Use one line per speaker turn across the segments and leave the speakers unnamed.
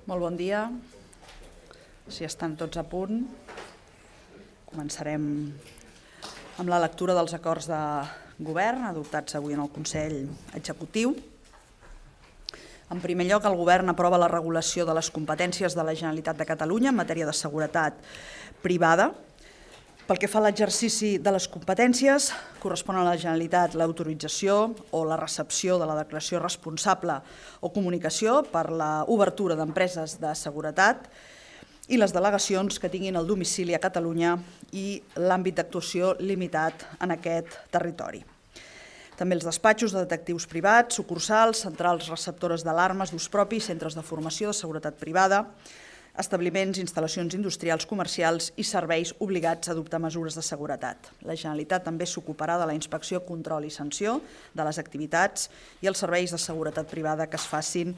Molt bon dia. Si estan tots a punt, començarem amb la lectura dels acords de govern adoptats avui en el Consell Executiu. En primer lloc, el Govern aprova la regulació de les competències de la Generalitat de Catalunya en matèria de seguretat privada. Pel que fa a l'exercici de les competències, correspon a la Generalitat l'autorització o la recepció de la declaració responsable o comunicació per l'obertura d'empreses de seguretat i les delegacions que tinguin el domicili a Catalunya i l'àmbit d'actuació limitat en aquest territori. També els despatxos de detectius privats, sucursals, centrals receptores d'alarmes d'ús propi, centres de formació de seguretat privada, establiments, instal·lacions industrials, comercials i serveis obligats a adoptar mesures de seguretat. La Generalitat també s'ocuparà de la inspecció, control i sanció de les activitats i els serveis de seguretat privada que es facin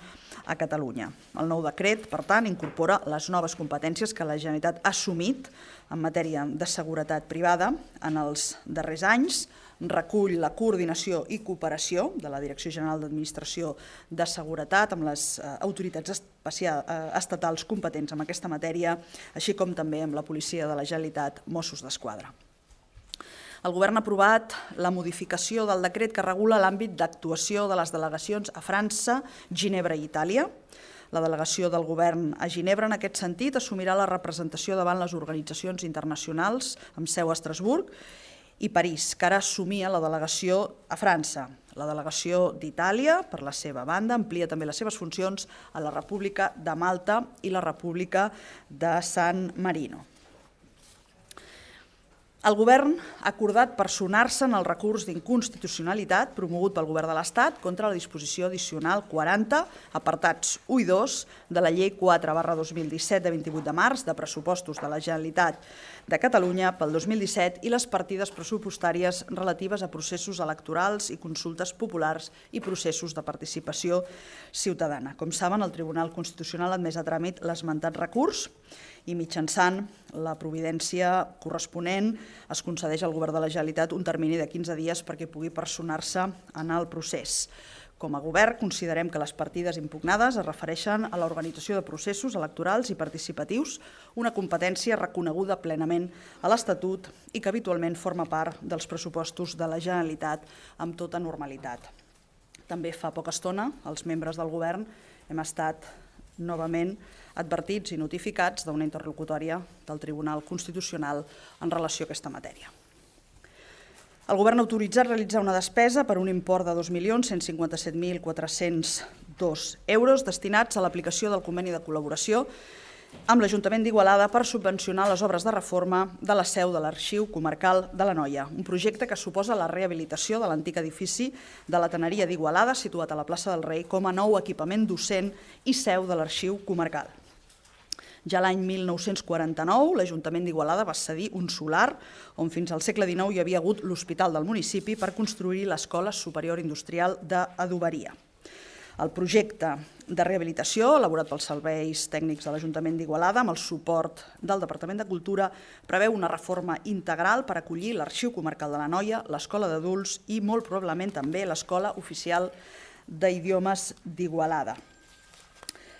a Catalunya. El nou decret, per tant, incorpora les noves competències que la Generalitat ha assumit en matèria de seguretat privada en els darrers anys, recull la coordinació i cooperació de la Direcció General d'Administració de Seguretat amb les autoritats estatals competents en aquesta matèria, així com també amb la Policia de la Generalitat, Mossos d'Esquadra. El Govern ha aprovat la modificació del decret que regula l'àmbit d'actuació de les delegacions a França, Ginebra i Itàlia. La delegació del Govern a Ginebra, en aquest sentit, assumirà la representació davant les organitzacions internacionals amb seu a Estrasburg i París, que ara assumia la delegació a França. La delegació d'Itàlia, per la seva banda, amplia també les seves funcions a la República de Malta i la República de San Marino. El Govern ha acordat personar-se en el recurs d'inconstitucionalitat promogut pel Govern de l'Estat contra la disposició addicional 40, apartats 1 i 2, de la Llei 4/2017 de 28 de març de pressupostos de la Generalitat de Catalunya pel 2017 i les partides pressupostàries relatives a processos electorals i consultes populars i processos de participació ciutadana. Com saben, el Tribunal Constitucional ha admès a tràmit l'esmentat recurs i mitjançant la providència corresponent es concedeix al Govern de la Generalitat un termini de 15 dies perquè pugui personar-se en el procés. Com a Govern considerem que les partides impugnades es refereixen a l'organització de processos electorals i participatius, una competència reconeguda plenament a l'Estatut i que habitualment forma part dels pressupostos de la Generalitat amb tota normalitat. També fa poca estona els membres del Govern hem estat novament advertits i notificats d'una interlocutòria del Tribunal Constitucional en relació a aquesta matèria. El Govern ha autoritzat realitzar una despesa per un import de 2.157.402 euros destinats a l'aplicació del conveni de col·laboració amb l'Ajuntament d'Igualada per subvencionar les obres de reforma de la seu de l'Arxiu Comarcal de l'Anoia, un projecte que suposa la rehabilitació de l'antic edifici de la Tanneria d'Igualada, situat a la plaça del Rei, com a nou equipament docent i seu de l'Arxiu Comarcal. Ja l'any 1949, l'Ajuntament d'Igualada va cedir un solar on fins al segle XIX hi havia hagut l'hospital del municipi per construir l'Escola Superior Industrial d'Adoberia. El projecte de rehabilitació, elaborat pels serveis tècnics de l'Ajuntament d'Igualada amb el suport del Departament de Cultura, preveu una reforma integral per acollir l'Arxiu Comarcal de l'Anoia, l'Escola d'Adults i molt probablement també l'Escola Oficial d'Idiomes d'Igualada.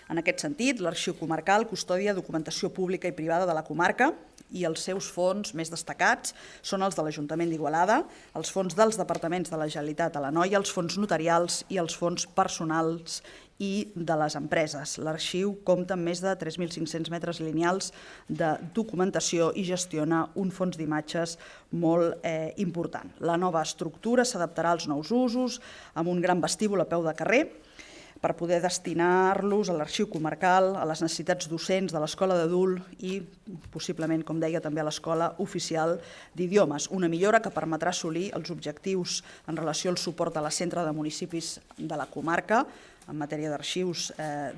En aquest sentit, l'Arxiu Comarcal custodia documentació pública i privada de la comarca i els seus fons més destacats són els de l'Ajuntament d'Igualada, els fons dels departaments de la Generalitat a l'Anoia, els fons notarials i els fons personals i de les empreses. L'arxiu compta amb més de 3.500 metres lineals de documentació i gestiona un fons d'imatges molt important. La nova estructura s'adaptarà als nous usos, amb un gran vestíbul a peu de carrer, per poder destinar-los a l'Arxiu Comarcal, a les necessitats docents de l'Escola d'Adult i, possiblement, com deia, també a l'Escola Oficial d'Idiomes. Una millora que permetrà assolir els objectius en relació al suport a la centre de municipis de la comarca en matèria d'arxius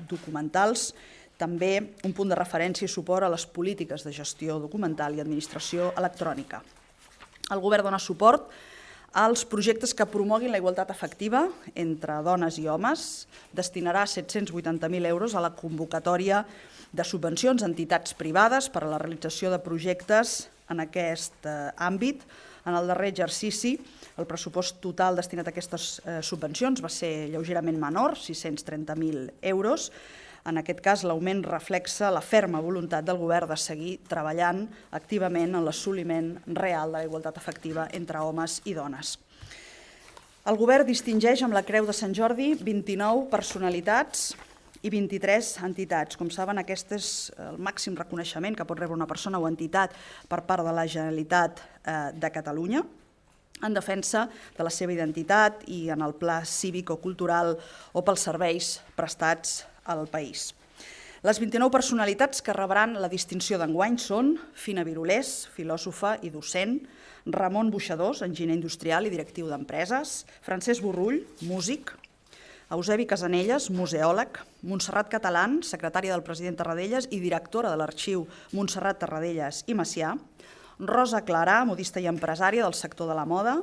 documentals, també un punt de referència i suport a les polítiques de gestió documental i administració electrònica. El Govern dona suport als projectes que promoguin la igualtat efectiva entre dones i homes, destinarà 780.000 euros a la convocatòria de subvencions a entitats privades per a la realització de projectes en aquest àmbit. En el darrer exercici, el pressupost total destinat a aquestes subvencions va ser lleugerament menor, 630.000 euros. En aquest cas, l'augment reflexa la ferma voluntat del govern de seguir treballant activament en l'assoliment real de la igualtat efectiva entre homes i dones. El govern distingeix amb la Creu de Sant Jordi 29 personalitats i 23 entitats. Com saben, aquest és el màxim reconeixement que pot rebre una persona o entitat per part de la Generalitat de Catalunya en defensa de la seva identitat i en el pla cívico-cultural o pels serveis prestats al país. Les 29 personalitats que rebran la distinció d'enguany són Fina Virulés, filòsofa i docent, Ramon Buixadors, enginyer industrial i directiu d'empreses, Francesc Borrull, músic, Eusebi Casanelles, museòleg, Montserrat Catalán, secretària del president Tarradellas i directora de l'arxiu Montserrat Tarradellas i Macià, Rosa Clarà, modista i empresària del sector de la moda,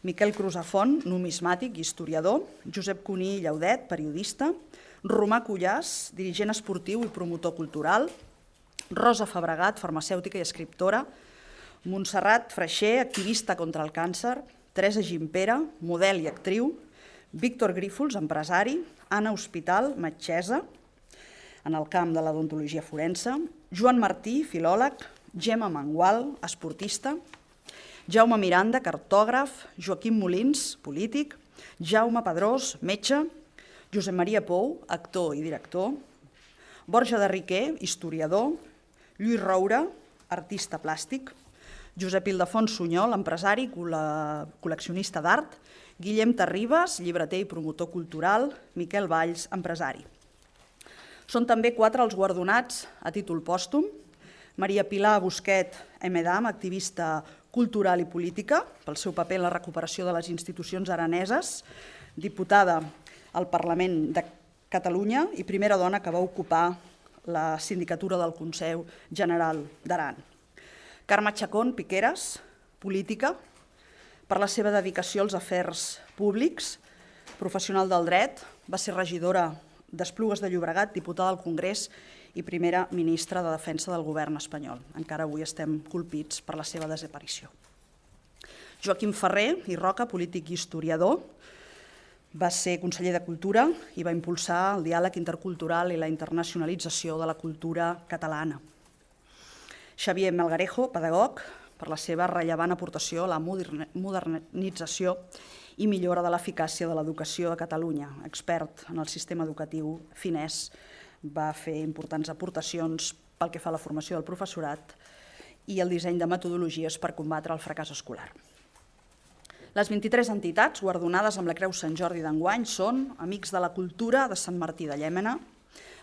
Miquel Crusafont, numismàtic i historiador, Josep Cuní Llaudet, periodista, Romà Cullàs, dirigent esportiu i promotor cultural, Rosa Fabregat, farmacèutica i escriptora, Montserrat Freixer, activista contra el càncer, Teresa Gimpera, model i actriu, Víctor Grífols, empresari, Anna Hospital, metgessa, en el camp de l'odontologia forense, Joan Martí, filòleg, Gemma Mangual, esportista, Jaume Miranda, cartògraf, Joaquim Molins, polític, Jaume Pedrós, metge, Josep Maria Pou, actor i director, Borja de Riquer, historiador, Lluís Roura, artista plàstic, Josep Ildefons Sunyol, empresari, col·leccionista d'art, Guillem Terribas, llibreter i promotor cultural, Miquel Valls, empresari. Són també 4 els guardonats a títol pòstum: Maria Pilar Busquet Emedam, activista cultural i política, pel seu paper en la recuperació de les institucions araneses, diputada al Parlament de Catalunya i primera dona que va ocupar la sindicatura del Consell General d'Aran. Carme Chacón Piqueras, política, per la seva dedicació als afers públics, professional del dret, va ser regidora d'Esplugues de Llobregat, diputada al Congrés i primera ministra de Defensa del govern espanyol. Encara avui estem colpits per la seva desaparició. Joaquim Ferrer i Roca, polític i historiador, va ser conseller de Cultura i va impulsar el diàleg intercultural i la internacionalització de la cultura catalana. Xavier Melgarejo, pedagog, per la seva rellevant aportació a la modernització i millora de l'eficàcia de l'educació a Catalunya. Expert en el sistema educatiu finès, va fer importants aportacions pel que fa a la formació del professorat i el disseny de metodologies per combatre el fracàs escolar. Les 23 entitats guardonades amb la Creu Sant Jordi d'enguany són Amics de la Cultura de Sant Martí de Llémena,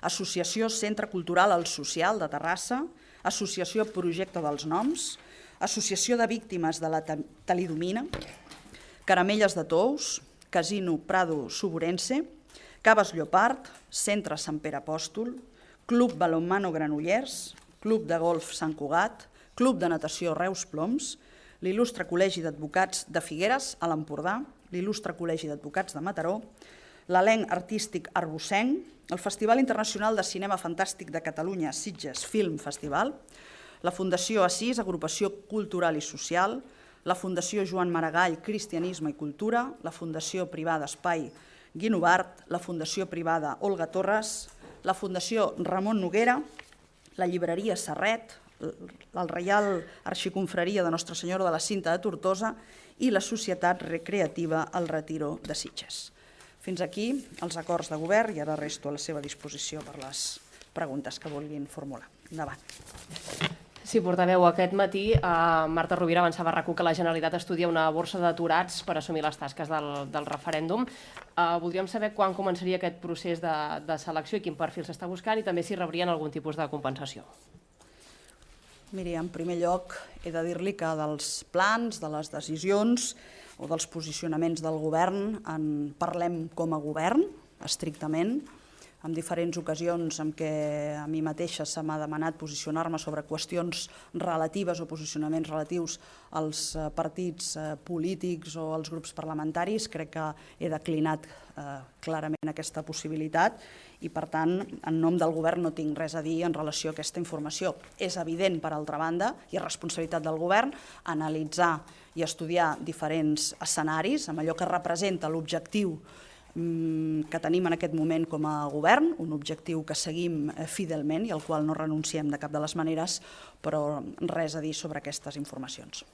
Associació Centre Cultural El Social de Terrassa, Associació Projecte dels Noms, Associació de Víctimes de la Talidomina, Caramelles de Tous, Casino Prado Suburense, Caves Llopart, Centre Sant Pere Apòstol, Club Balonmano Granollers, Club de Golf Sant Cugat, Club de Natació Reus Ploms, l'Il·lustre Col·legi d'Advocats de Figueres a l'Empordà, l'Il·lustre Col·legi d'Advocats de Mataró, l'Elenc Artístic Arbocenc, el Festival Internacional de Cinema Fantàstic de Catalunya Sitges Film Festival, la Fundació Assís, Agrupació Cultural i Social, la Fundació Joan Maragall, Cristianisme i Cultura, la Fundació Privada Espai Guinovart, la Fundació Privada Olga Torres, la Fundació Ramon Noguera, la Llibreria Serret, el Reial Arxiconfraria de Nostra Senyora de la Cinta de Tortosa i la Societat Recreativa El Retiro de Sitges. Fins aquí els acords de govern i ara resto a la seva disposició per les preguntes que vulguin formular. Endavant.
Sí, portaveu, aquest matí Marta Rovira avançava a RAC1 que la Generalitat estudia una borsa d'aturats per assumir les tasques del referèndum. Voldríem saber quan començaria aquest procés de selecció i quin perfil s'està buscant i també si rebrien algun tipus de compensació.
Miri, en primer lloc he de dir-li que dels plans, de les decisions o dels posicionaments del govern en parlem com a govern, estrictament, en diferents ocasions en què a mi mateixa se m'ha demanat posicionar-me sobre qüestions relatives o posicionaments relatius als partits polítics o als grups parlamentaris. Crec que he declinat clarament aquesta possibilitat i, per tant, en nom del govern no tinc res a dir en relació a aquesta informació. És evident, per altra banda, i és responsabilitat del govern, analitzar i estudiar diferents escenaris amb allò que representa l'objectiu que tenim en aquest moment com a govern, un objectiu que seguim fidelment i al qual no renunciem de cap de les maneres, però res a dir sobre aquestes informacions.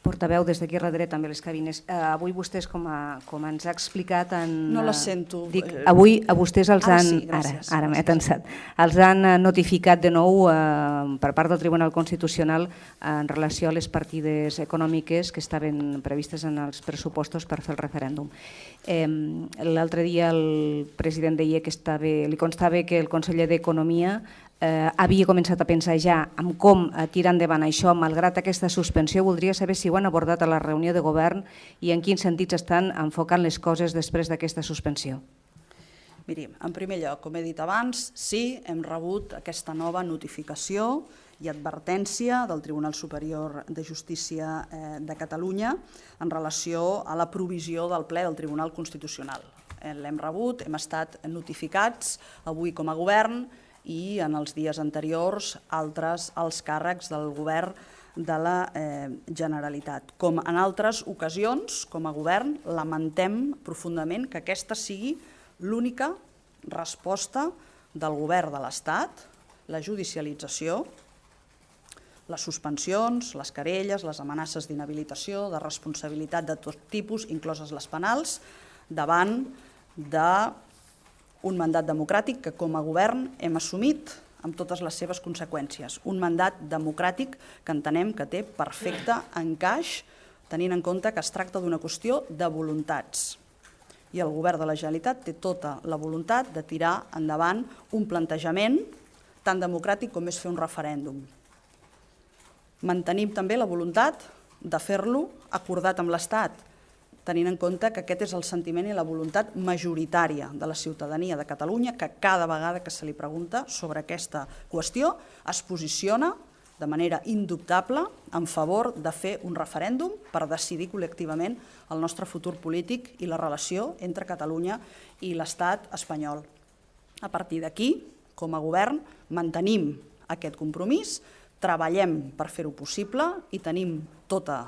Portaveu, des d'aquí darrere també les cabines. Avui vostès, com ens ha explicat...
No la sento.
Avui a vostès els han...
Ara sí, gràcies.
Ara m'he tensat. Els han notificat de nou per part del Tribunal Constitucional en relació a les partides econòmiques que estaven previstes en els pressupostos per fer el referèndum. L'altre dia el president deia que li constava que el conseller d'Economia havia començat a pensar ja en com tirar endavant això, malgrat aquesta suspensió. Voldria saber si ho han abordat a la reunió de govern i en quins sentits estan enfocant les coses després d'aquesta suspensió.
Miri, en primer lloc, com he dit abans, sí, hem rebut aquesta nova notificació i advertència del Tribunal Superior de Justícia de Catalunya en relació a la provisió del ple del Tribunal Constitucional. L'hem rebut, hem estat notificats avui com a govern i en els dies anteriors altres alts càrrecs del govern de la Generalitat. Com en altres ocasions, com a govern, lamentem profundament que aquesta sigui l'única resposta del govern de l'Estat, la judicialització, les suspensions, les querelles, les amenaces d'inhabilitació, de responsabilitat de tot tipus, incloses les penals, davant d'un mandat democràtic que com a govern hem assumit amb totes les seves conseqüències. Un mandat democràtic que entenem que té perfecte encaix tenint en compte que es tracta d'una qüestió de voluntats. I el govern de la Generalitat té tota la voluntat de tirar endavant un plantejament tan democràtic com és fer un referèndum. Mantenim també la voluntat de fer-lo acordat amb l'Estat, tenint en compte que aquest és el sentiment i la voluntat majoritària de la ciutadania de Catalunya, que cada vegada que se li pregunta sobre aquesta qüestió es posiciona de manera indubtable en favor de fer un referèndum per decidir col·lectivament el nostre futur polític i la relació entre Catalunya i l'Estat espanyol. A partir d'aquí, com a govern, mantenim aquest compromís, treballem per fer-ho possible i tenim tota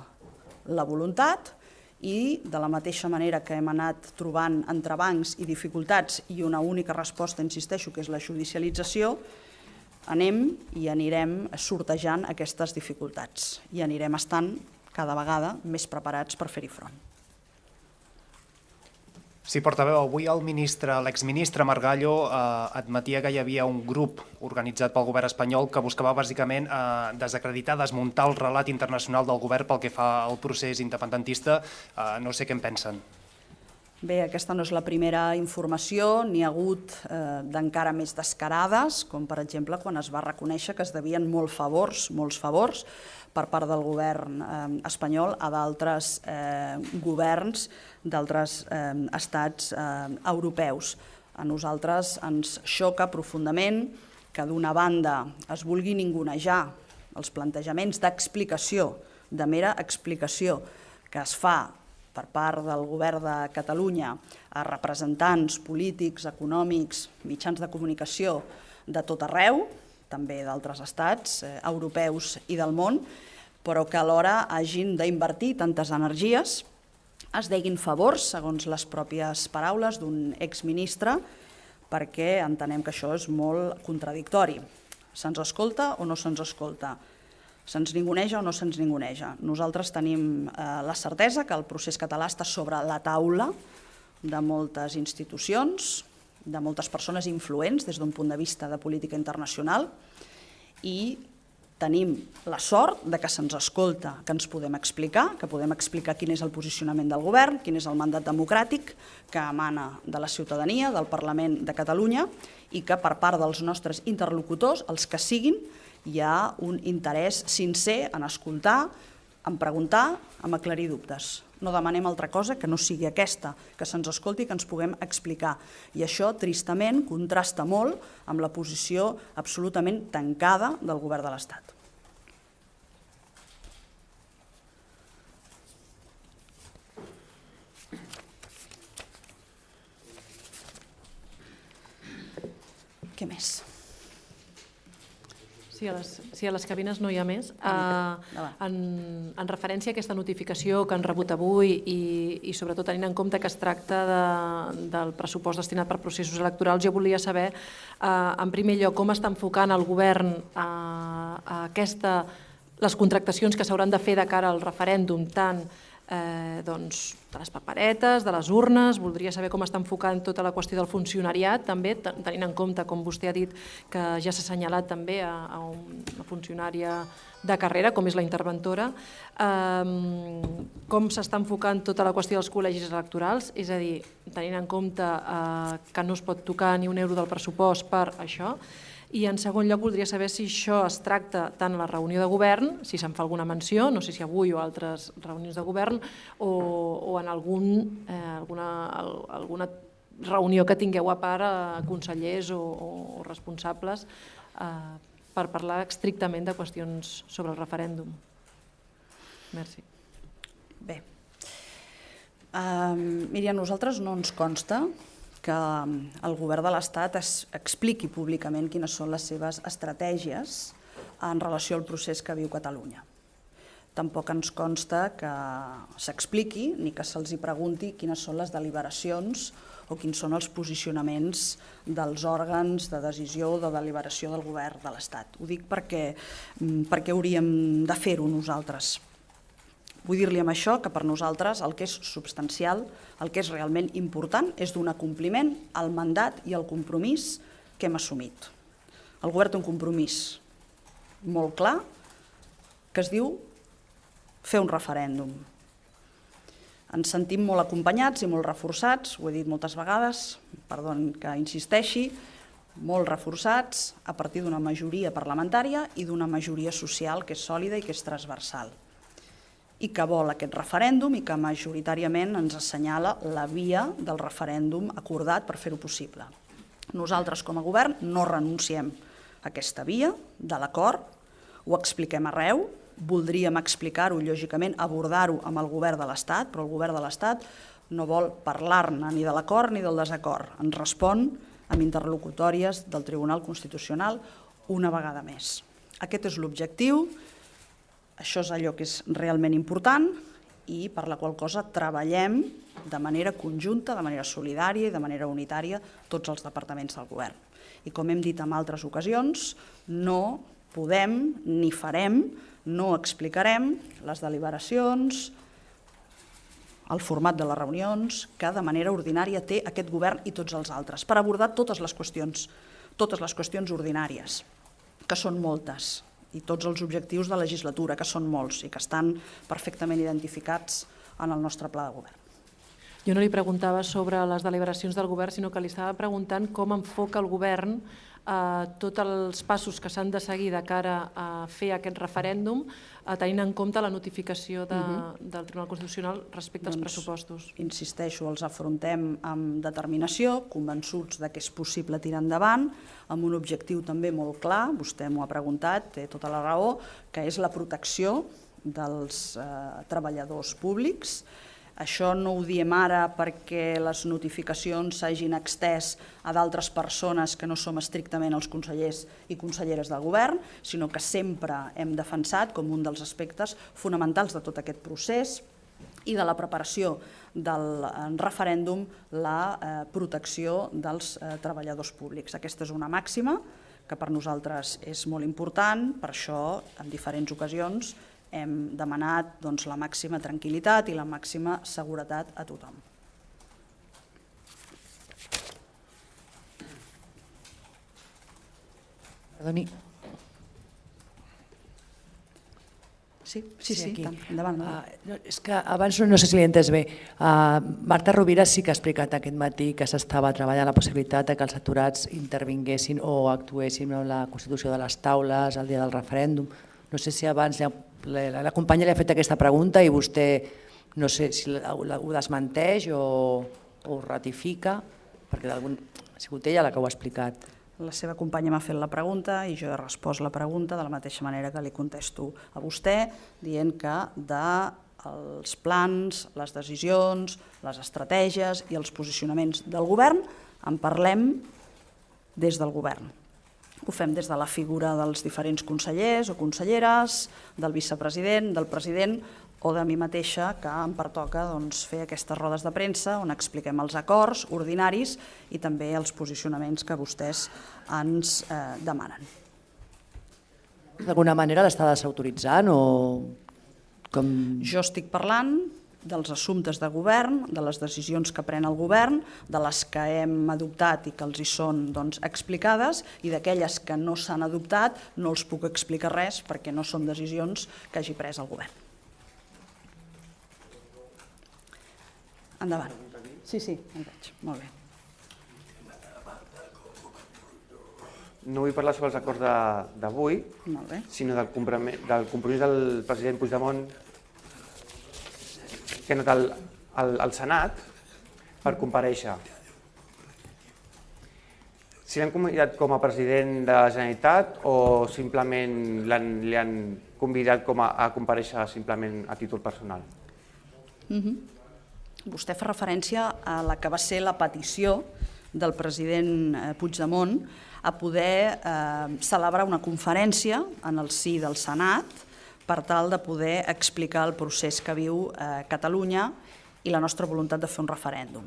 la voluntat i de la mateixa manera que hem anat trobant entrebancs i dificultats i una única resposta, insisteixo, que és la judicialització, anem i anirem sortejant aquestes dificultats i anirem estant cada vegada més preparats per fer-hi front.
Sí, portaveu, avui l'exministre Margallo admetia que hi havia un grup organitzat pel govern espanyol que buscava bàsicament desacreditar, desmuntar el relat internacional del govern pel que fa al procés independentista. No sé què en pensen.
Bé, aquesta no és la primera informació, n'hi ha hagut d'encara més descarades, com per exemple quan es va reconèixer que es devien molts favors per part del govern espanyol a d'altres governs d'altres estats europeus. A nosaltres ens xoca profundament que d'una banda es vulgui ningunejar els plantejaments d'explicació, de mera explicació, que es fa per part del govern de Catalunya a representants polítics, econòmics, mitjans de comunicació de tot arreu, també d'altres estats europeus i del món, però que alhora hagin d'invertir tantes energies, es deguin favors, segons les pròpies paraules d'un exministre, perquè entenem que això és molt contradictori. Se'ns escolta o no se'ns escolta? Se'ns ninguneja o no se'ns ninguneja? Nosaltres tenim la certesa que el procés català està sobre la taula de moltes institucions, de moltes persones influents des d'un punt de vista de política internacional i tenim la sort de que se'ns escolta, que ens podem explicar, que podem explicar quin és el posicionament del govern, quin és el mandat democràtic que emana de la ciutadania, del Parlament de Catalunya i que per part dels nostres interlocutors, els que siguin, hi ha un interès sincer en escoltar, en preguntar, en aclarir dubtes. No demanem altra cosa que no sigui aquesta, que se'ns escolti i que ens puguem explicar. I això, tristament, contrasta molt amb la posició absolutament tancada del govern de l'Estat. Què més?
Sí, a les cabines no hi ha més. En referència a aquesta notificació que han rebut avui i sobretot tenint en compte que es tracta del pressupost destinat per processos electorals, jo volia saber, en primer lloc, com està enfocant el govern les contractacions que s'hauran de fer de cara al referèndum, tant de les paperetes, de les urnes. Voldria saber com està enfocant tota la qüestió del funcionariat, també, tenint en compte, com vostè ha dit, que ja s'ha assenyalat també a una funcionària de carrera, com és la interventora. Com s'està enfocant tota la qüestió dels col·legis electorals, és a dir, tenint en compte que no es pot tocar ni un euro del pressupost per això. I en segon lloc voldria saber si això es tracta tant a la reunió de govern, si se'n fa alguna menció, no sé si avui o altres reunions de govern, o en alguna reunió que tingueu a part a consellers o responsables per parlar estrictament de qüestions sobre el referèndum. Merci.
Bé, miri, a nosaltres no ens consta que el govern de l'Estat expliqui públicament quines són les seves estratègies en relació al procés que viu Catalunya. Tampoc ens consta que s'expliqui ni que se'ls pregunti quines són les deliberacions o quins són els posicionaments dels òrgans de decisió o de deliberació del govern de l'Estat. Ho dic perquè hauríem de fer-ho nosaltres. Vull dir-li amb això que per nosaltres el que és substancial, el que és realment important, és donar compliment al mandat i al compromís que hem assumit. El govern té un compromís molt clar que es diu fer un referèndum. Ens sentim molt acompanyats i molt reforçats, ho he dit moltes vegades, perdoni que insisteixi, molt reforçats a partir d'una majoria parlamentària i d'una majoria social que és sòlida i que és transversal, i que vol aquest referèndum i que majoritàriament ens assenyala la via del referèndum acordat per fer-ho possible. Nosaltres, com a govern, no renunciem a aquesta via de l'acord, ho expliquem arreu, voldríem explicar-ho, lògicament, abordar-ho amb el govern de l'Estat, però el govern de l'Estat no vol parlar-ne ni de l'acord ni del desacord. Ens respon amb interlocutòries del Tribunal Constitucional una vegada més. Aquest és l'objectiu. Això és allò que és realment important i per la qual cosa treballem de manera conjunta, de manera solidària i de manera unitària tots els departaments del govern. I com hem dit en altres ocasions, no podem ni farem, no explicarem les deliberacions, el format de les reunions que de manera ordinària té aquest govern i tots els altres, per abordar totes les qüestions ordinàries, que són moltes, i tots els objectius de legislatura, que són molts i que estan perfectament identificats en el nostre pla de govern.
Jo no li preguntava sobre les deliberacions del govern, sinó que li estava preguntant com enfoca el govern tots els passos que s'han de seguir de cara a fer aquest referèndum, tenint en compte la notificació del Tribunal Constitucional respecte als pressupostos.
Insisteixo, els afrontem amb determinació, convençuts que és possible tirar endavant, amb un objectiu també molt clar, vostè m'ho ha preguntat, té tota la raó, que és la protecció dels treballadors públics. Això no ho diem ara perquè les notificacions s'hagin extès a d'altres persones que no som estrictament els consellers i conselleres del govern, sinó que sempre hem defensat com un dels aspectes fonamentals de tot aquest procés i de la preparació del referèndum la protecció dels treballadors públics. Aquesta és una màxima que per nosaltres és molt important, per això en diferents ocasions hem demanat la màxima tranquil·litat i la màxima seguretat a tothom.
Perdoni.
Sí, endavant.
És que abans no sé si l'he entès bé. Marta Rovira sí que ha explicat aquest matí que s'estava treballant la possibilitat que els aturats intervinguessin o actuessin en la constitució de les taules el dia del referèndum. No sé si abans la companya li ha fet aquesta pregunta i vostè no sé si ho desmenteix o ho ratifica, perquè ha sigut ella la que ho ha explicat.
La seva companya m'ha fet la pregunta i jo he respost la pregunta de la mateixa manera que li contesto a vostè, dient que dels plans, les decisions, les estratègies i els posicionaments del govern en parlem des del govern. Ho fem des de la figura dels diferents consellers o conselleres, del vicepresident, del president o de mi mateixa, que em pertoca fer aquestes rodes de premsa on expliquem els acords ordinaris i també els posicionaments que vostès ens demanen.
D'alguna manera l'està desautoritzant o com...
Jo estic parlant dels assumptes de govern, de les decisions que pren el govern, de les que hem adoptat i que els hi són explicades, i d'aquelles que no s'han adoptat no els puc explicar res perquè no són decisions que hagi pres el govern. Endavant. Sí, en veig. Molt bé.
No vull parlar sobre els acords d'avui, sinó del compromís del president Puigdemont que ha anat al Senat per comparèixer. Si l'han convidat com a president de la Generalitat o simplement li han convidat a comparèixer simplement a títol personal?
Vostè fa referència a la que va ser la petició del president Puigdemont a poder celebrar una conferència en el si del Senat per tal de poder explicar el procés que viu Catalunya i la nostra voluntat de fer un referèndum.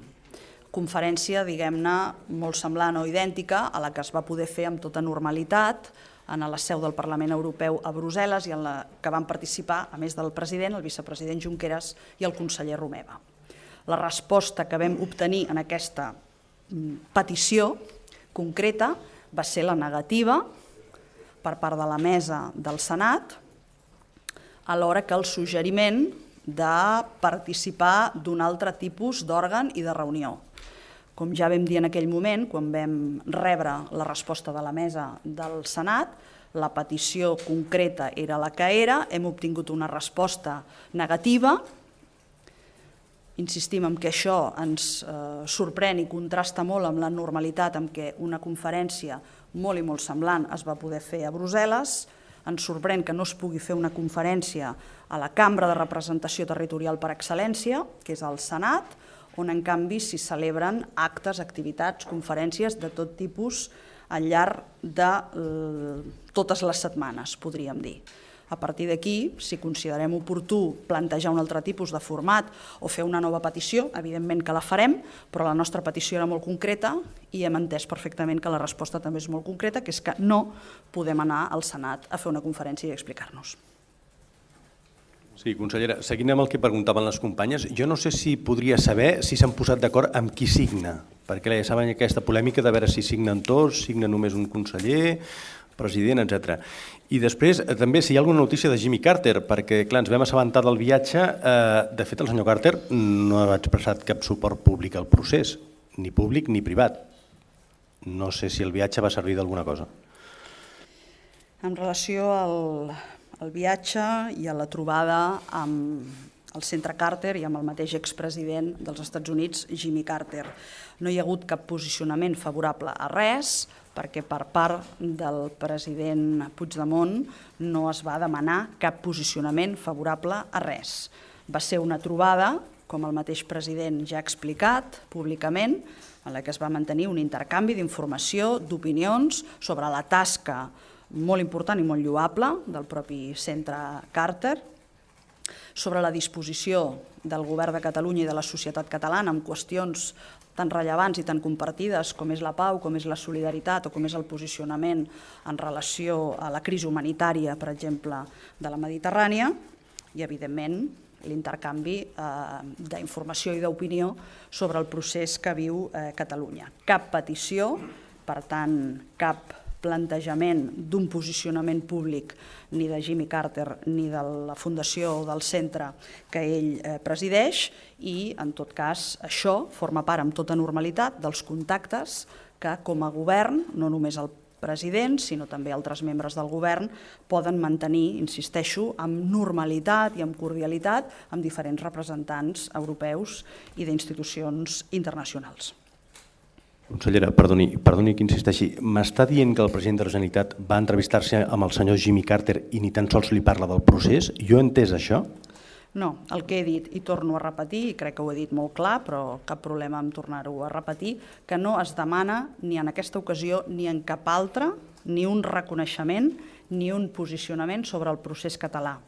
Conferència, diguem-ne, molt semblant o idèntica a la que es va poder fer amb tota normalitat en la seu del Parlament Europeu a Brussel·les i en la que van participar, a més del president, el vicepresident Junqueras i el conseller Romeva. La resposta que vam obtenir en aquesta petició concreta va ser la negativa per part de la mesa del Senat, alhora que el suggeriment de participar d'un altre tipus d'òrgan i de reunió. Com ja vam dir en aquell moment, quan vam rebre la resposta de la mesa del Senat, la petició concreta era la que era, hem obtingut una resposta negativa. Insistim en que això ens sorprèn i contrasta molt amb la normalitat amb què una conferència molt i molt semblant es va poder fer a Brussel·les. Ens sorprèn que no es pugui fer una conferència a la Cambra de Representació Territorial per excel·lència, que és el Senat, on en canvi s'hi celebren actes, activitats, conferències de tot tipus al llarg de totes les setmanes, podríem dir. A partir d'aquí, si considerem oportú plantejar un altre tipus de format o fer una nova petició, evidentment que la farem, però la nostra petició era molt concreta i hem entès perfectament que la resposta també és molt concreta, que és que no podem anar al Senat a fer una conferència i explicar-nos.
Sí, consellera, seguint amb el que preguntaven les companyes, jo no sé si podria saber si s'han posat d'acord amb qui signa, perquè ja saben aquesta polèmica de veure si signen tots, signa només un conseller, president, etc. I després, també, si hi ha alguna notícia de Jimmy Carter, perquè, clar, ens vam assabentar del viatge. De fet, el senyor Carter no ha expressat cap suport públic al procés, ni públic ni privat. No sé si el viatge va servir d'alguna cosa.
En relació al viatge i a la trobada amb el centre Carter i amb el mateix expresident dels Estats Units, Jimmy Carter, no hi ha hagut cap posicionament favorable a res, perquè per part del president Puigdemont no es va demanar cap posicionament favorable a res. Va ser una trobada, com el mateix president ja ha explicat públicament, en la que es va mantenir un intercanvi d'informació, d'opinions sobre la tasca molt important i molt lloable del propi centre Carter, sobre la disposició del govern de Catalunya i de la societat catalana en qüestions tan rellevants i tan compartides com és la pau, com és la solidaritat o com és el posicionament en relació a la crisi humanitària, per exemple, de la Mediterrània, i, evidentment, l'intercanvi d'informació i d'opinió sobre el procés que viu Catalunya. Cap petició, per tant, cap plantejament d'un posicionament públic ni de Jimmy Carter ni de la fundació o del centre que ell presideix i, en tot cas, això forma part amb tota normalitat dels contactes que, com a govern, no només el president, sinó també altres membres del govern, poden mantenir, insisteixo, amb normalitat i amb cordialitat amb diferents representants europeus i d'institucions internacionals.
Consellera, perdoni que insisteixi, m'està dient que el president de la Generalitat va entrevistar-se amb el senyor Jimmy Carter i ni tan sols li parla del procés? Jo he entès això?
No, el que he dit, i torno a repetir, i crec que ho he dit molt clar, però cap problema en tornar-ho a repetir, que no es demana ni en aquesta ocasió ni en cap altra ni un reconeixement ni un posicionament sobre el procés català.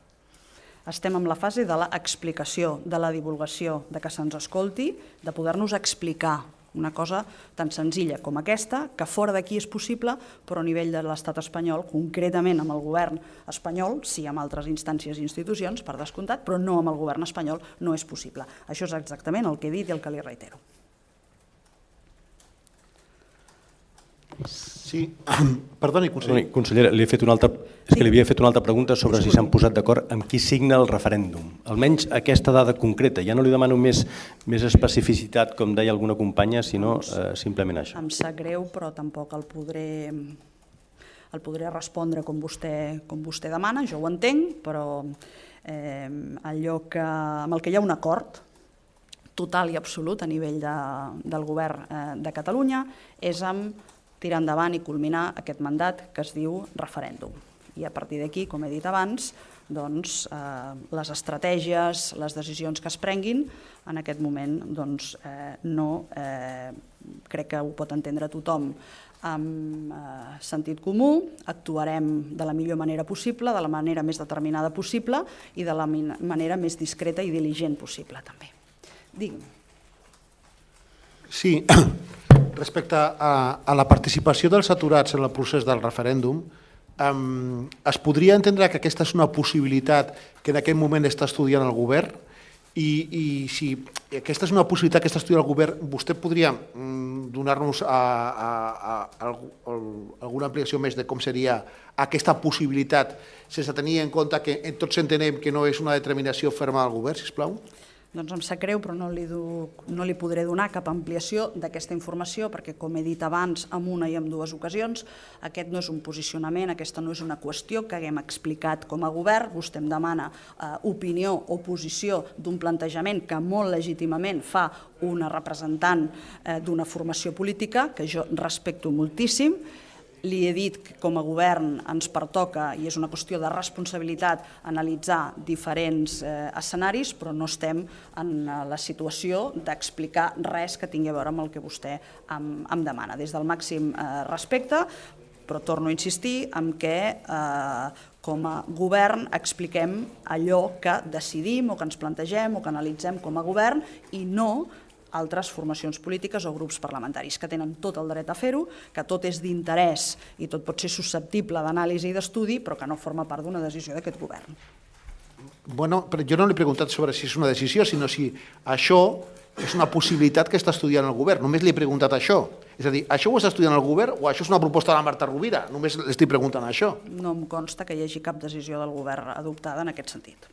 Estem en la fase de l'explicació, de la divulgació, de que se'ns escolti, de poder-nos explicar una cosa tan senzilla com aquesta, que fora d'aquí és possible, però a nivell de l'estat espanyol, concretament amb el govern espanyol, sí amb altres instàncies i institucions, per descomptat, però no amb el govern espanyol, no és possible. Això és exactament el que he dit i el que li reitero.
Sí, perdoni, conseller.
Consellera, li havia fet una altra pregunta sobre si s'han posat d'acord amb qui signa el referèndum. Almenys aquesta dada concreta. Ja no li demano més especificitat, com deia alguna companya, sinó simplement això.
Em sap greu, però tampoc el podré respondre com vostè demana, jo ho entenc, però allò amb el que hi ha un acord total i absolut a nivell del govern de Catalunya és amb tirar endavant i culminar aquest mandat que es diu referèndum. I a partir d'aquí, com he dit abans, les estratègies, les decisions que es prenguin, en aquest moment no crec que ho pot entendre tothom amb sentit comú, actuarem de la millor manera possible, de la manera més determinada possible i de la manera més discreta i diligent possible també. Digui'm.
Sí, respecte a la participació dels aturats en el procés del referèndum, es podria entendre que aquesta és una possibilitat que en aquest moment està estudiant el govern i si aquesta és una possibilitat que està estudiant el govern, vostè podria donar-nos alguna ampliació més de com seria aquesta possibilitat sense tenir en compte que tots entenem que no és una determinació ferma del govern, sisplau?
Doncs em sap greu, però no li podré donar cap ampliació d'aquesta informació perquè, com he dit abans, en una i en dues ocasions, aquest no és un posicionament, aquesta no és una qüestió que haguem explicat com a govern. Vostè em demana opinió o posició d'un plantejament que molt legítimament fa una representant d'una formació política, que jo respecto moltíssim. Li he dit que com a govern ens pertoca, i és una qüestió de responsabilitat, analitzar diferents escenaris, però no estem en la situació d'explicar res que tingui a veure amb el que vostè em demana. Des del màxim respecte, però torno a insistir en que com a govern expliquem allò que decidim o que ens plantegem o que analitzem com a govern i no altres formacions polítiques o grups parlamentaris que tenen tot el dret a fer-ho, que tot és d'interès i tot pot ser susceptible d'anàlisi i d'estudi, però que no forma part d'una decisió d'aquest govern.
Bueno, però jo no li he preguntat sobre si és una decisió, sinó si això és una possibilitat que està estudiant el govern. Només li he preguntat això. És a dir, això ho està estudiant el govern o això és una proposta de la Marta Rovira? Només l'estic preguntant això.
No em consta que hi hagi cap decisió del govern adoptada en aquest sentit.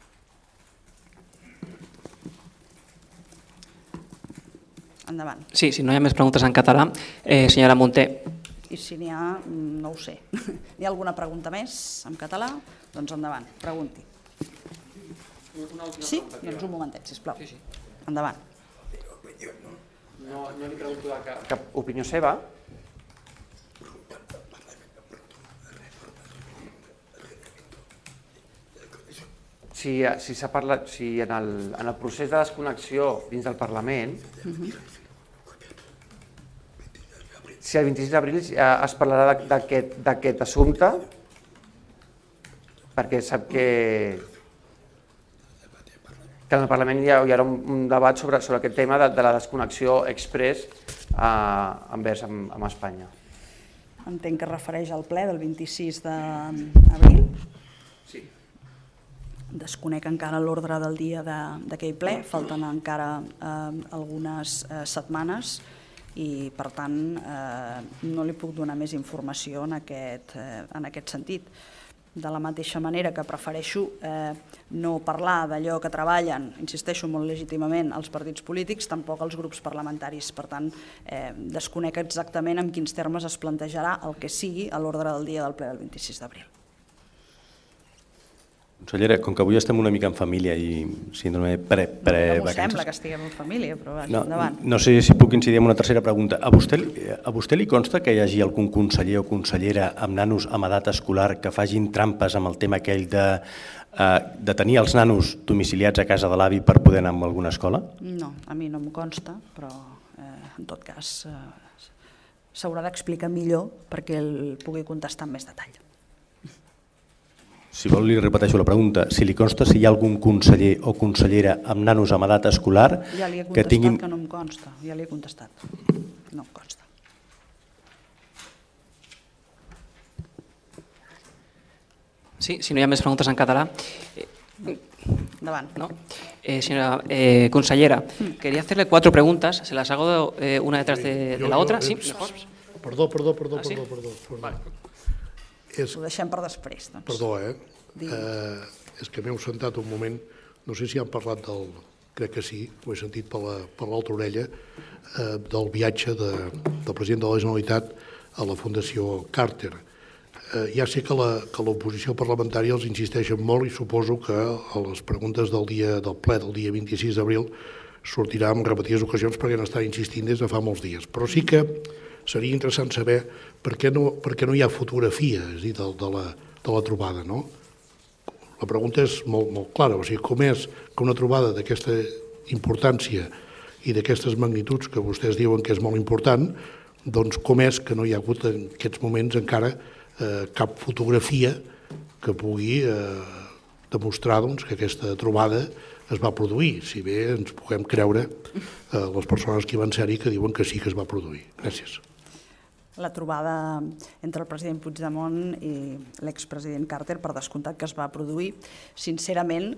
Endavant.
Sí, si no hi ha més preguntes en català. Senyora Munté.
I si n'hi ha, no ho sé. Hi ha alguna pregunta més en català? Doncs endavant, pregunti. Sí? Doncs un momentet, sisplau. Endavant.
No li pregunto cap opinió seva. Si s'ha parlat, si en el procés de desconnexió dins del Parlament, si el 26 d'abril es parlarà d'aquest assumpte, perquè sap que en el Parlament hi haurà un debat sobre aquest tema de la desconnexió express envers amb Espanya.
Entenc que es refereix al ple del 26 d'abril.
Sí.
Desconec encara l'ordre del dia d'aquell ple, falten encara algunes setmanes i, per tant, no li puc donar més informació en aquest sentit. De la mateixa manera que prefereixo no parlar d'allò que treballen, insisteixo molt legítimament, els partits polítics, tampoc els grups parlamentaris. Per tant, desconec exactament en quins termes es plantejarà el que sigui a l'ordre del dia del ple del 26 d'abril.
Consellera, com que avui estem una mica en família i síndrome
No m'ho
pre-vacances...
sembla que estiguem en família, però vaja, endavant.
No sé si puc incidir en una tercera pregunta. A vostè li consta que hi hagi algun conseller o consellera amb nanos amb edat escolar que facin trampes amb el tema aquell de tenir els nanos domiciliats a casa de l'avi per poder anar a alguna escola?
No, a mi no em consta, però en tot cas s'haurà d'explicar millor perquè el pugui contestar amb més detall.
Si vol, li repeteixo la pregunta. Si li consta si hi ha algun conseller o consellera amb nanos amb edat escolar
Ja li he
que
contestat
tinguin...
que no em consta, ja li he contestat. No em consta.
Sí, si no hi ha més preguntes en català.
Endavant.
¿No? Señora consellera, quería hacerle 4 preguntas, se las hago una detrás de la otra. ¿Sí?
Perdó.
sí?
Ho deixem per després. Doncs.
Perdó, és que m'heu sentat un moment, no sé si han parlat del, crec que sí, ho he sentit per l'altra orella, del viatge del president de la Generalitat a la Fundació Carter. Ja sé que l'oposició parlamentària els insisteixen molt i suposo que a les preguntes del ple del dia 26 d'abril sortirà en repetides ocasions perquè han estat insistint des de fa molts dies. Però sí que seria interessant saber per què no hi ha fotografia, és a dir, de la trobada, no? La pregunta és molt clara, o sigui, com és que una trobada d'aquesta importància i d'aquestes magnituds que vostès diuen que és molt important, doncs com és que no hi ha hagut en aquests moments encara cap fotografia que pugui demostrar que aquesta trobada es va produir, si bé ens puguem creure les persones que hi van ser-hi que diuen que sí que es va produir. Gràcies.
La trobada entre el president Puigdemont i l'expresident Carter, per descomptat que es va produir. Sincerament,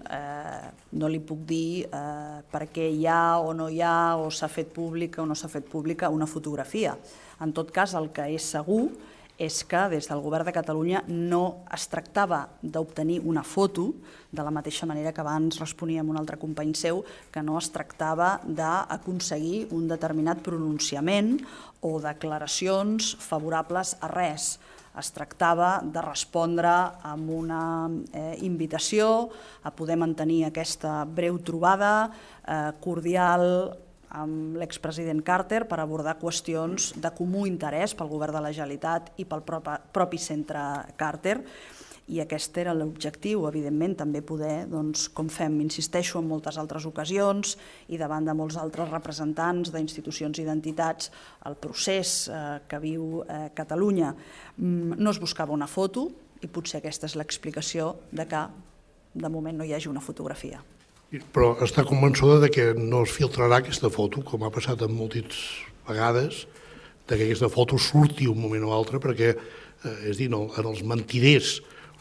no li puc dir per què hi ha o no hi ha, o s'ha fet pública o no s'ha fet pública una fotografia. En tot cas, el que és segur és que des del Govern de Catalunya no es tractava d'obtenir una foto, de la mateixa manera que abans responia a un altre company seu, que no es tractava d'aconseguir un determinat pronunciament o declaracions favorables a res. Es tractava de respondre amb una invitació a poder mantenir aquesta breu trobada cordial amb l'expresident Carter per abordar qüestions de comú interès pel govern de la Generalitat i pel propi centre Carter, i aquest era l'objectiu, evidentment, també poder, com fem, insisteixo, en moltes altres ocasions i davant de molts altres representants d'institucions i d'entitats, el procés que viu Catalunya. No es buscava una foto i potser aquesta és l'explicació de que de moment no hi hagi una fotografia.
Però està convençuda que no es filtrarà aquesta foto, com ha passat en moltes vegades, que aquesta foto surti un moment o altre, perquè, és dir, en els mentiders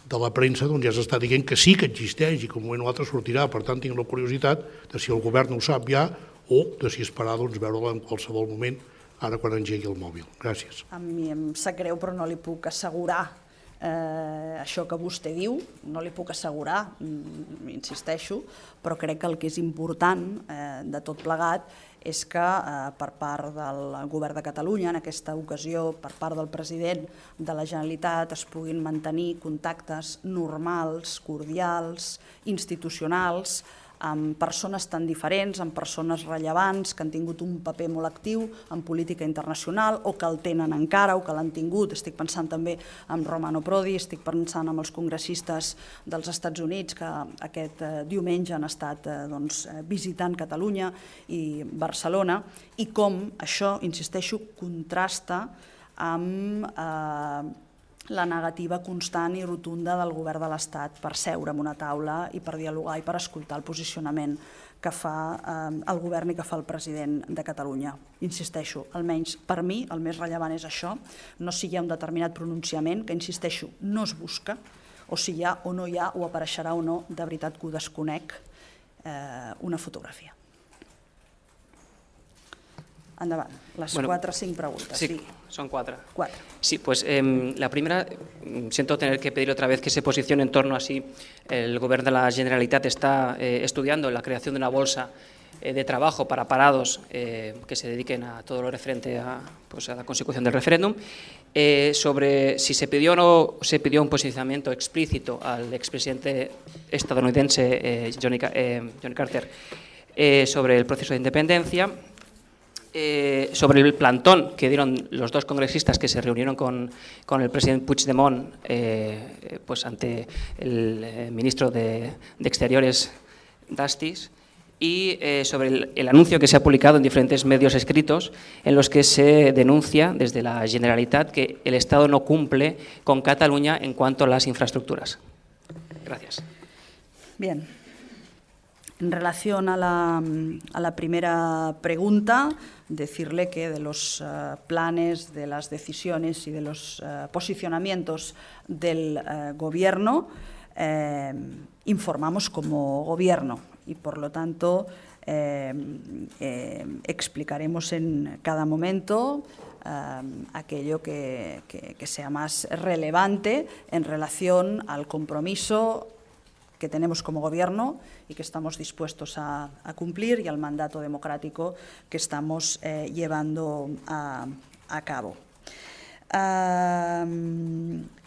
de la premsa ja s'està dient que sí que existeix i que un moment o altre sortirà. Per tant, tinc la curiositat de si el govern no ho sap ja o de si esperar veure-la en qualsevol moment, ara quan engegui el mòbil. Gràcies.
A mi em sap greu, però no li puc assegurar això que vostè diu, no li puc assegurar, insisteixo, però crec que el que és important de tot plegat és que per part del Govern de Catalunya, en aquesta ocasió per part del president de la Generalitat, es puguin mantenir contactes normals, cordials, institucionals, amb persones tan diferents, amb persones rellevants que han tingut un paper molt actiu en política internacional o que el tenen encara o que l'han tingut. Estic pensant també en Romano Prodi, estic pensant en els congressistes dels Estats Units que aquest diumenge han estat visitant Catalunya i Barcelona, i com això, insisteixo, contrasta amb la negativa constant i rotunda del govern de l'Estat per seure en una taula i per dialogar i per escoltar el posicionament que fa el govern i que fa el president de Catalunya. Insisteixo, almenys per mi el més rellevant és això, no si hi ha un determinat pronunciament, que insisteixo, no es busca, o si hi ha o no hi ha, o apareixerà o no, de veritat que ho desconec, una fotografia. Endavant, las 4 o 5 preguntas.
Sí, son 4.
4.
Sí, pues la primera, siento tener que pedir otra vez que se posicione en torno a si el Govern de la Generalitat está estudiando la creación de una bolsa de trabajo para parados que se dediquen a todo lo referente a la consecución del referéndum, sobre si se pidió o no se pidió un posicionamiento explícito al expresidente estadounidense Johnny Carter sobre el proceso de independencia, sobre el plantón que dieron los dos congresistas que se reunieron con el presidente Puigdemont ante el ministro de Exteriores Dastis, y sobre el anuncio que se ha publicado en diferentes medios escritos en los que se denuncia desde la Generalitat que el Estado no cumple con Cataluña en cuanto a las infraestructuras. Gracias.
Bien. En relación a la primera pregunta, decirle que de los planes, de las decisiones y de los posicionamientos del Gobierno informamos como Gobierno y, por lo tanto, explicaremos en cada momento aquello que sea más relevante en relación al compromiso que tenemos como Gobierno y que estamos dispuestos a cumplir, y al mandato democrático que estamos llevando a cabo.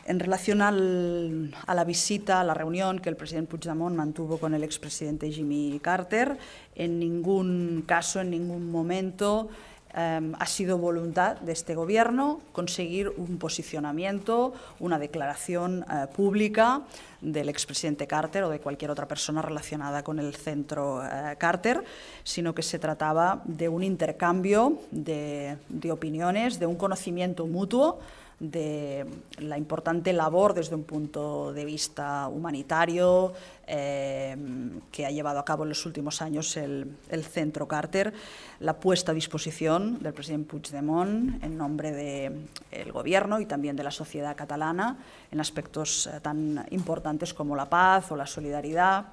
En relación a la visita, a la reunión que el presidente Puigdemont mantuvo con el expresidente Jimmy Carter, en ningún caso, en ningún momento ha sido voluntad de este Gobierno conseguir un posicionamiento, una declaración pública del expresidente Carter o de cualquier otra persona relacionada con el centro Carter, sino que se trataba de un intercambio de opiniones, de un conocimiento mutuo de la importante labor desde un punto de vista humanitario que ha llevado a cabo en los últimos años el Centro Carter, la puesta a disposición del presidente Puigdemont en nombre del Gobierno y también de la sociedad catalana en aspectos tan importantes como la paz o la solidaridad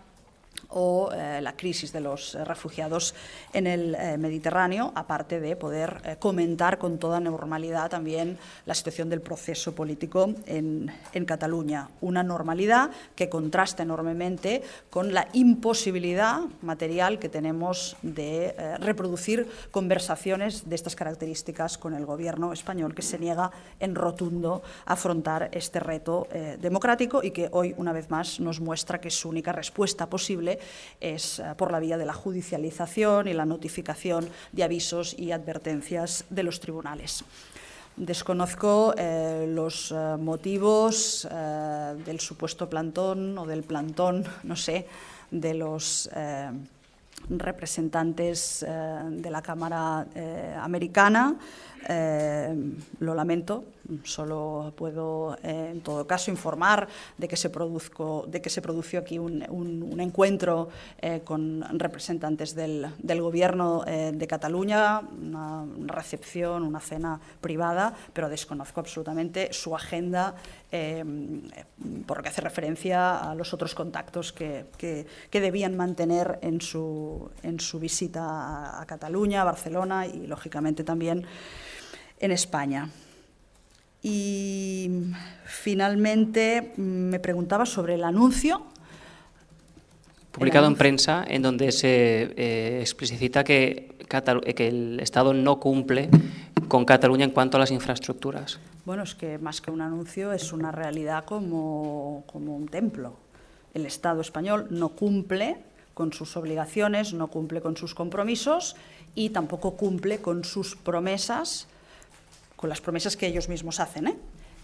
o la crisis de los refugiados en el Mediterráneo, aparte de poder comentar con toda normalidad también la situación del proceso político en Cataluña. Una normalidad que contrasta enormemente con la imposibilidad material que tenemos de reproducir conversaciones de estas características con el Gobierno español, que se niega en rotundo a afrontar este reto democrático y que hoy, una vez más, nos muestra que su única respuesta posible es por la vía de la judicialización y la notificación de avisos y advertencias de los tribunales. Desconozco los motivos del supuesto plantón o del plantón, no sé, de los representantes de la Cámara americana. Lo lamento, solo puedo en todo caso informar de que se produjo aquí un encuentro con representantes del Gobierno de Cataluña, una recepción, una cena privada, pero desconozco absolutamente su agenda por lo que hace referencia a los otros contactos que debían mantener en su visita a Cataluña, a Barcelona y, lógicamente, también en España. Y finalmente me preguntaba sobre el anuncio.
Publicado en prensa, en donde se explicita que el Estado no cumple con Cataluña en cuanto a las infraestructuras.
Bueno, es que más que un anuncio es una realidad como un templo. El Estado español no cumple con sus obligaciones, no cumple con sus compromisos y tampoco cumple con sus promesas, con las promesas que ellos mismos hacen,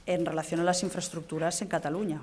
en relación a las infraestructuras en Cataluña.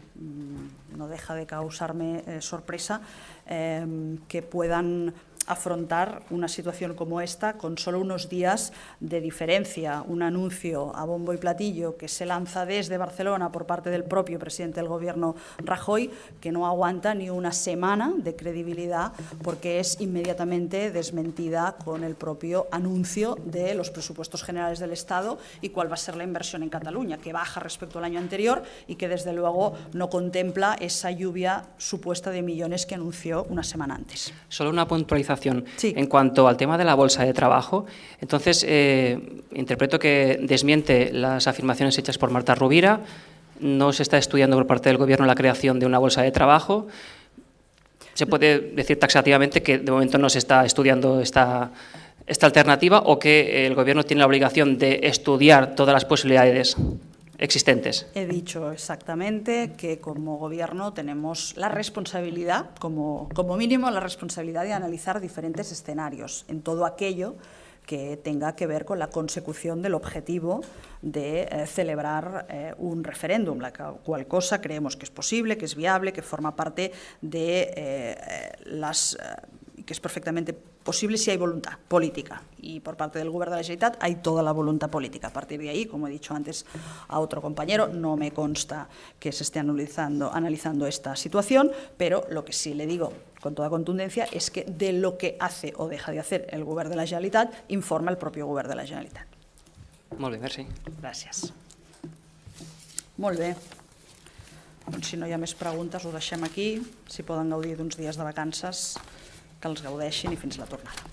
No deja de causarme sorpresa que puedan afrontar una situación como esta con solo unos días de diferencia, un anuncio a bombo y platillo que se lanza desde Barcelona por parte del propio presidente del Gobierno, Rajoy, que no aguanta ni una semana de credibilidad porque es inmediatamente desmentida con el propio anuncio de los presupuestos generales del Estado y cuál va a ser la inversión en Cataluña, que baja respecto al año anterior y que desde luego no contempla esa lluvia supuesta de millones que anunció una semana antes.
Solo una puntualización.
Sí.
En cuanto al tema de la bolsa de trabajo, entonces interpreto que desmiente las afirmaciones hechas por Marta Rovira, no se está estudiando por parte del Gobierno la creación de una bolsa de trabajo. se puede decir taxativamente que de momento no se está estudiando esta alternativa o que el Gobierno tiene la obligación de estudiar todas las posibilidades existentes.
He dicho exactamente que como Gobierno tenemos la responsabilidad, como mínimo la responsabilidad de analizar diferentes escenarios en todo aquello que tenga que ver con la consecución del objetivo de celebrar un referéndum, la cual cosa creemos que es posible, que es viable, que forma parte de que es perfectamente posible si hay voluntad política. Y por parte del Govern de la Generalitat hay toda la voluntad política. A partir de ahí, como he dicho antes a otro compañero, no me consta que se esté analizando esta situación, pero lo que sí le digo con toda contundencia es que de lo que hace o deja de hacer el Govern de la Generalitat informa el propio Govern de la Generalitat.
Molt bé, merci.
Gràcies. Molt bé. Doncs si no hi ha més preguntes ho deixem aquí. Si poden gaudir d'uns dies de vacances, que els gaudeixin i fins la tornada.